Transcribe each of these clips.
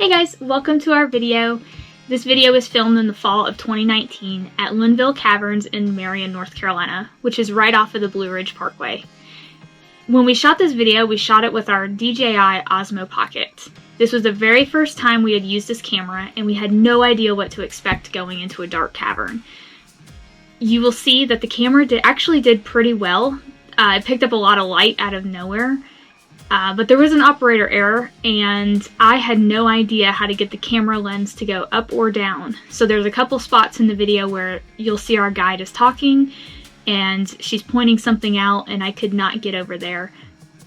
Hey guys, welcome to our video. This video was filmed in the fall of 2019 at Linville Caverns in Marion, North Carolina, which is right off of the Blue Ridge Parkway. When we shot this video, we shot it with our DJI Osmo Pocket. This was the very first time we had used this camera, and we had no idea what to expect going into a dark cavern. You will see that the camera actually did pretty well. It picked up a lot of light out of nowhere. But there was an operator error, and I had no idea how to get the camera lens to go up or down. So there's a couple spots in the video where you'll see our guide is talking, and she's pointing something out, and I could not get over there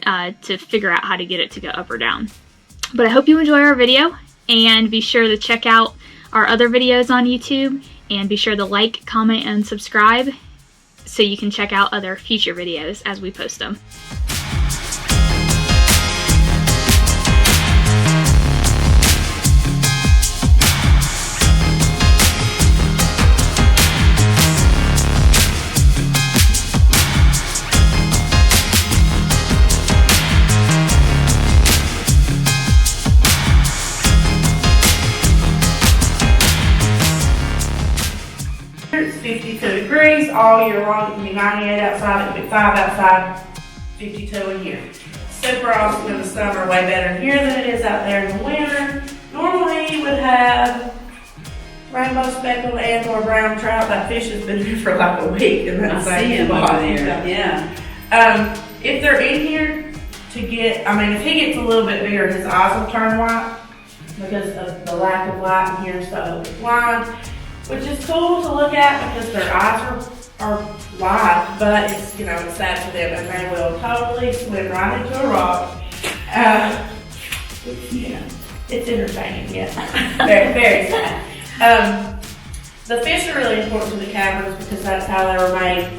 to figure out how to get it to go up or down. But I hope you enjoy our video, and be sure to check out our other videos on YouTube, and be sure to like, comment, and subscribe so you can check out other future videos as we post them. It's 52 degrees all year long. It can be 98 outside, it can be 5 outside, 52 in here. Super awesome in the summer, way better here than it is out there in the winter. Normally you would have rainbow speckled and or brown trout. That fish has been here for like a week and that's I see him over there. Yeah. If they're in here to get, if he gets a little bit bigger, his eyes will turn white because of the lack of light in here, so it's blind. Which is cool to look at because their eyes are wide, but it's, it's sad for them and they will totally swim right into a rock. It's entertaining, yes. Very, very sad. The fish are really important to the caverns because that's how they were made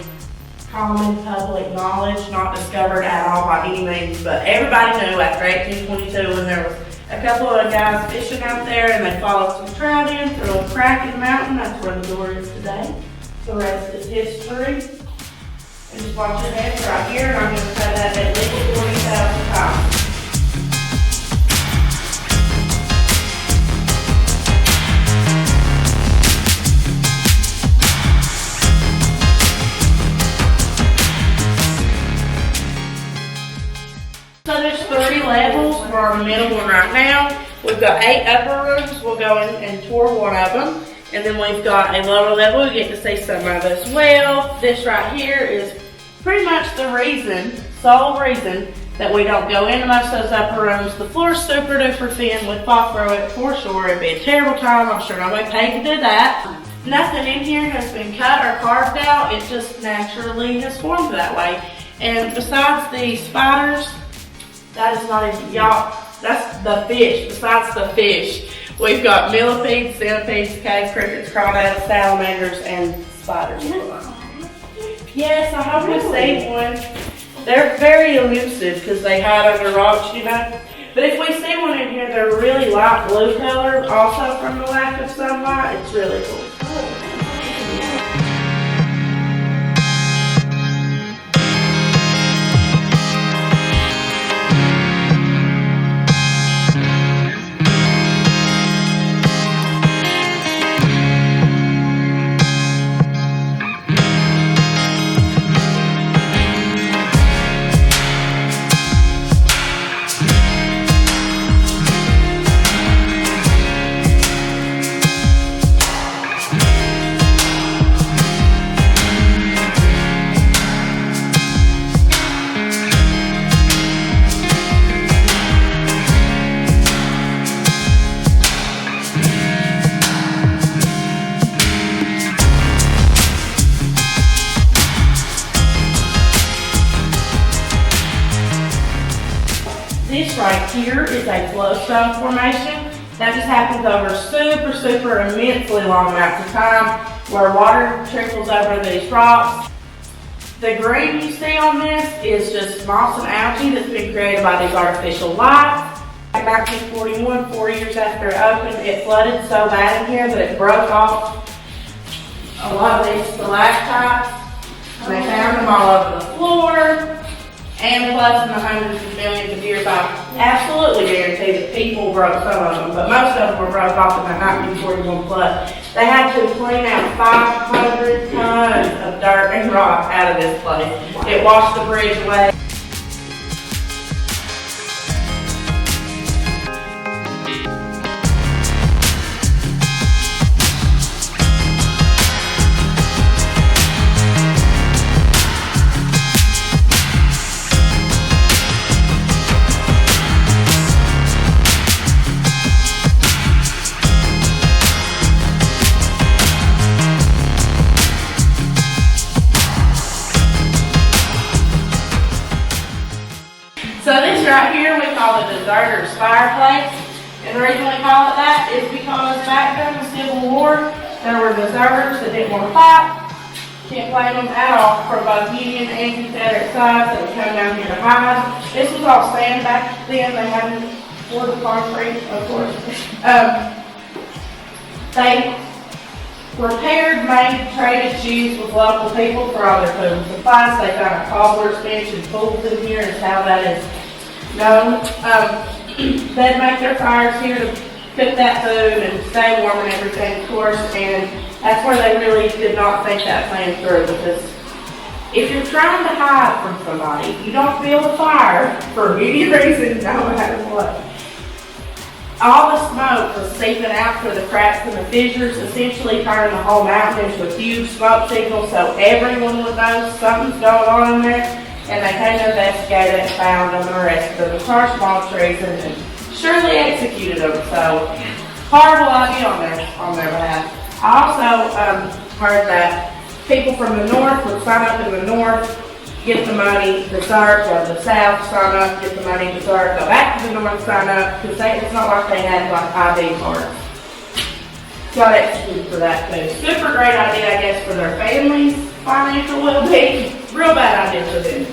common public knowledge, not discovered at all by any means, but everybody knew after 1822 when there was a couple of guys fishing out there and they followed some trout in through a crack in the mountain. That's where the door is today. The rest is history. And just watch your head right here, and I'm going to say that at least 40,000 times. So there's 3 levels. We're on the middle one right now. We've got 8 upper rooms. We'll go in and tour one of them. And then we've got a lower level. You get to see some of it as well. This right here is pretty much the sole reason that we don't go into most of those upper rooms. The floor's super duper thin. We'd fall through it for sure. It'd be a terrible time. I'm sure nobody paid to do that. Nothing in here has been cut or carved out. It just naturally has formed that way. And besides the spiders, that is not even that's the fish. Besides the fish, we've got millipedes, centipedes, cave crickets, crawdads, salamanders, and spiders. Yes, I hope we see one. They're very elusive because they hide under rocks, But if we see one in here, they're really light blue color, also from the lack of sunlight. It's really cool. This right here is a flowstone formation. That just happens over super immensely long amounts of time where water trickles over these rocks. The green you see on this is just moss and algae that's been created by these artificial lights. In 1941, 4 years after it opened, it flooded so bad in here that it broke off a lot of these stalactites. They found them all over the floor. and plus in the hundreds of millions of years I've absolutely guarantee that people broke some of them, but most of them were broke off in the 1941 flood. They had to clean out 500 tons of dirt and rock out of this place. It washed the bridge away. So this right here we call the deserter's fireplace, and the reason we call it that is because back during the Civil War there were deserters that didn't want to fight. Can't blame them at all, for both Union and Confederate sides that would come down here to hide. This was all sand back then. They hadn't poured the concrete, of course. They repaired, made, traded shoes with local people for all their food and supplies. They found a cobbler's bench and pools in here is how that is known. They'd make their fires here to cook that food and stay warm and everything, of course, and that's where they really did not think that plan through, because if you're trying to hide from somebody, you don't build a fire for any reason, no matter what. All the smoke was seeping out through the cracks and the fissures, essentially turning the whole mountain into a huge smoke signal, so everyone would know something's going on in there, and they came to investigate it and found them and arrested them and charged them all treason and surely executed them. So horrible idea on their behalf. I also heard that people from the north would sign up in the north, get the money, desert, go to the south, sign up, get the money, desert, go back to the north, sign up, because it's not like they had like ID cards. Got executed for that too. Super great idea, I guess, for their families' financial well-being. Real bad idea for them.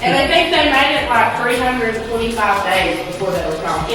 And they think they made it like 325 days before they were gone.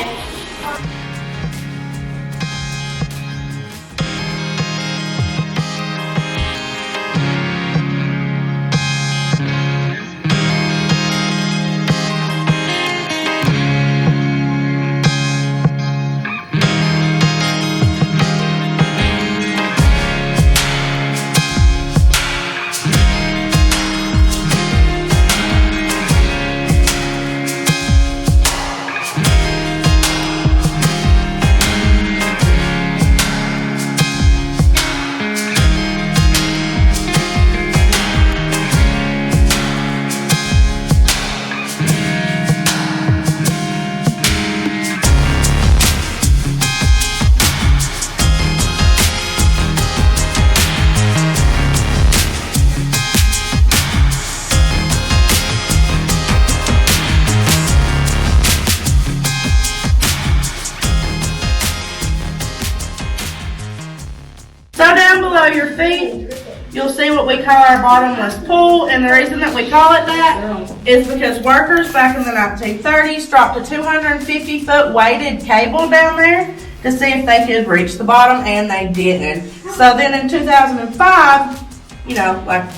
So down below your feet, you'll see what we call our bottomless pool, and the reason that we call it that is because workers back in the 1930s dropped a 250-foot weighted cable down there to see if they could reach the bottom, and they didn't. So then in 2005, you know, like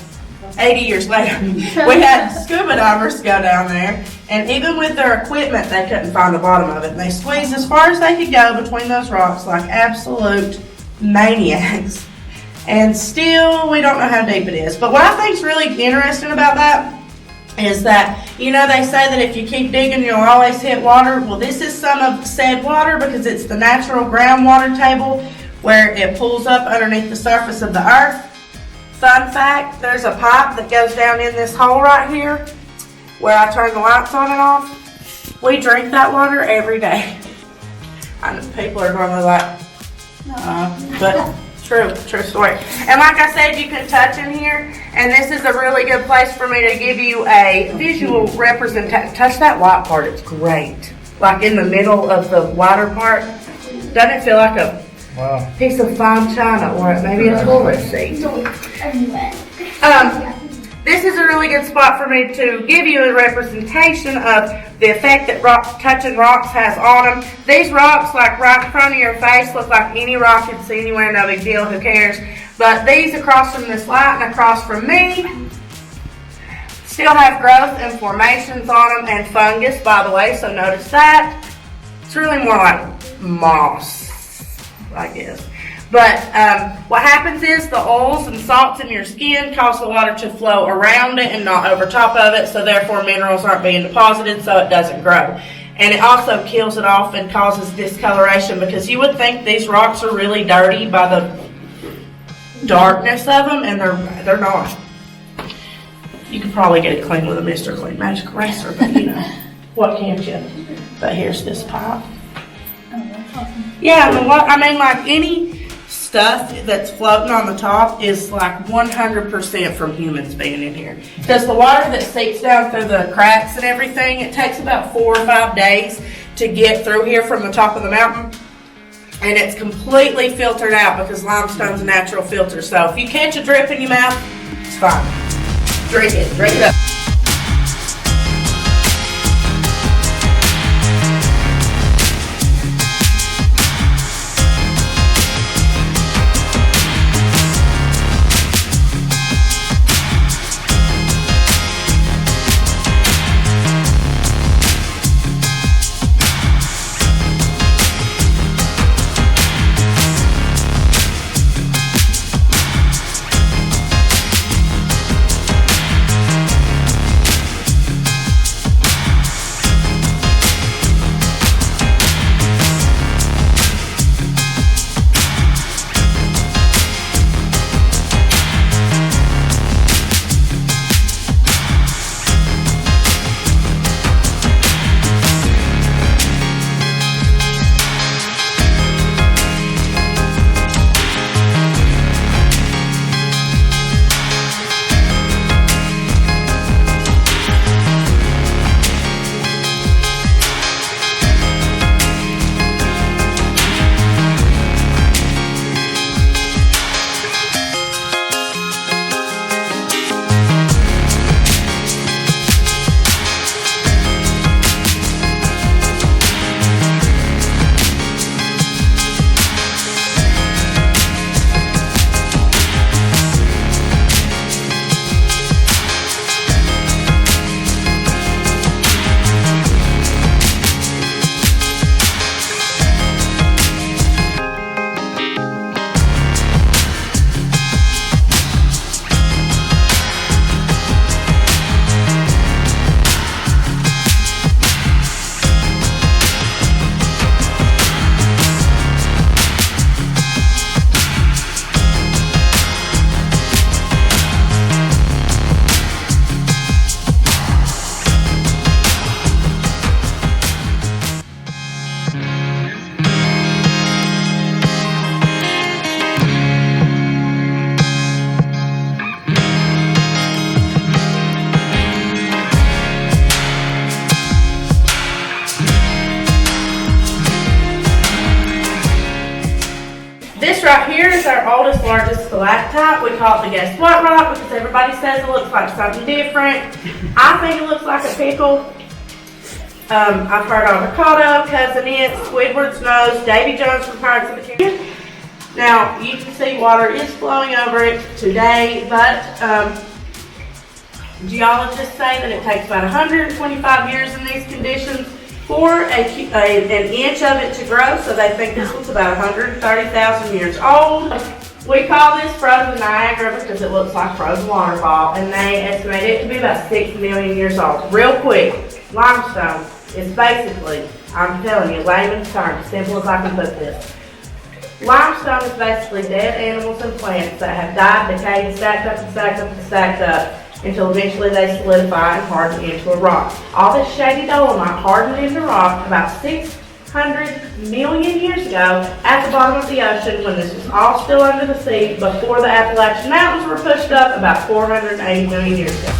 80 years later, we had scuba divers go down there, and even with their equipment, they couldn't find the bottom of it. And they squeezed as far as they could go between those rocks like absolute maniacs, and still we don't know how deep it is. But what I think is really interesting about that is that, you know, they say that if you keep digging you'll always hit water. Well, this is some of said water because it's the natural groundwater table where it pulls up underneath the surface of the earth. Fun fact, there's a pipe that goes down in this hole right here where I turn the lights on and off. We drink that water every day. I know people are normally like, but true story. And like I said, you can touch in here, and this is a really good place for me to give you a visual representation. Touch that white part, it's great. Like in the middle of the wider part. Doesn't it feel like a piece of fine china or maybe a toilet seat? This is a really good spot for me to give you a representation of the effect that touching rocks has on them. These rocks, like right in front of your face, look like any rock you'd see anywhere, no big deal, who cares? But these across from this light and across from me, Still have growth and formations on them and fungus, by the way, so notice that. It's really more like moss, I guess. But what happens is the oils and salts in your skin cause the water to flow around it and not over top of it, so therefore minerals aren't being deposited, so it doesn't grow. And it also kills it off and causes discoloration, because you would think these rocks are really dirty by the darkness of them, and they're not. You could probably get it clean with a Mr. Clean Magic Eraser, but you know, what can't you? But here's this pipe. Yeah, I mean, like any stuff that's floating on the top is like 100% from humans being in here. Because the water that seeps down through the cracks and everything, it takes about 4 or 5 days to get through here from the top of the mountain. And it's completely filtered out because limestone's a natural filter. So if you catch a drip in your mouth, it's fine. Drink it up. This right here is our oldest, largest stalactite. We call it the guess what rock because everybody says it looks like something different. I think it looks like a pickle. I've heard avocado, cousin it, Squidward's nose, Davy Jones from Pirates of the Caribbean. Now, you can see water is flowing over it today, but geologists say that it takes about 125 years in these conditions for an inch of it to grow, so they think this was about 130,000 years old. We call this frozen Niagara because it looks like frozen waterfall, and they estimate it to be about 6 million years old. Real quick, limestone is basically, I'm telling you, layman's terms, simple as I can put this. Limestone is basically dead animals and plants that have died, decayed, and stacked up and stacked up and stacked up until eventually they solidify and harden into a rock. All this shady dolomite hardened into rock about 600 million years ago at the bottom of the ocean when this was all still under the sea before the Appalachian Mountains were pushed up about 480 million years ago.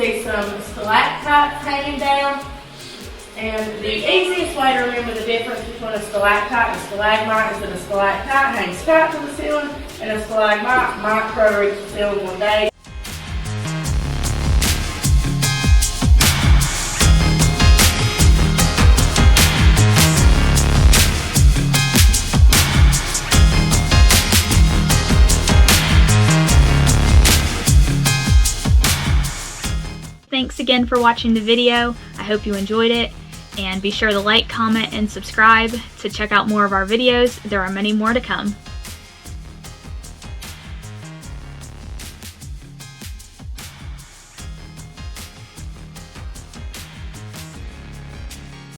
see some stalactites hanging down. And the easiest way to remember the difference between a stalactite and a stalagmite is that a stalactite hangs tight to the ceiling, and a stalagmite might grow to reach the ceiling one day. Thanks again for watching the video. I hope you enjoyed it, and be sure to like, comment, and subscribe to check out more of our videos. There are many more to come.